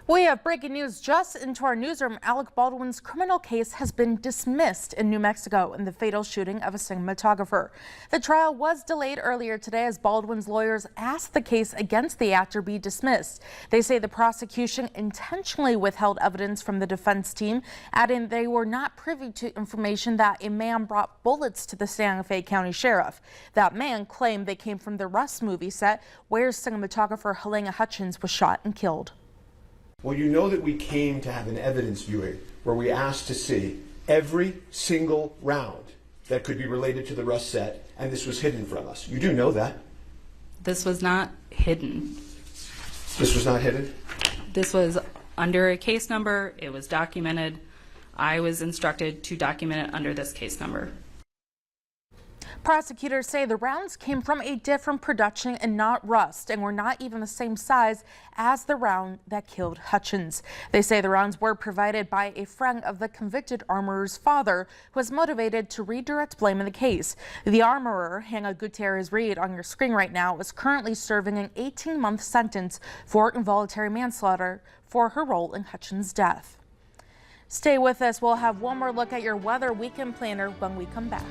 We have breaking news just into our newsroom. Alec Baldwin's criminal case has been dismissed in New Mexico in the fatal shooting of a cinematographer. The trial was delayed earlier today as Baldwin's lawyers asked the case against the actor be dismissed. They say the prosecution intentionally withheld evidence from the defense team, adding they were not privy to information that a man brought bullets to the Santa Fe County Sheriff. That man claimed they came from the Rust movie set where cinematographer Halyna Hutchins was shot and killed. Well, you know that we came to have an evidence viewing where we asked to see every single round that could be related to the Rust set, and this was hidden from us. You do know that. This was not hidden. This was not hidden? This was under a case number. It was documented. I was instructed to document it under this case number. Prosecutors say the rounds came from a different production and not Rust, and were not even the same size as the round that killed Hutchins. They say the rounds were provided by a friend of the convicted armorer's father, who was motivated to redirect blame in the case. The armorer, Hannah Gutierrez-Reed, on your screen right now, is currently serving an 18-month sentence for involuntary manslaughter for her role in Hutchins' death. Stay with us. We'll have one more look at your weather weekend planner when we come back.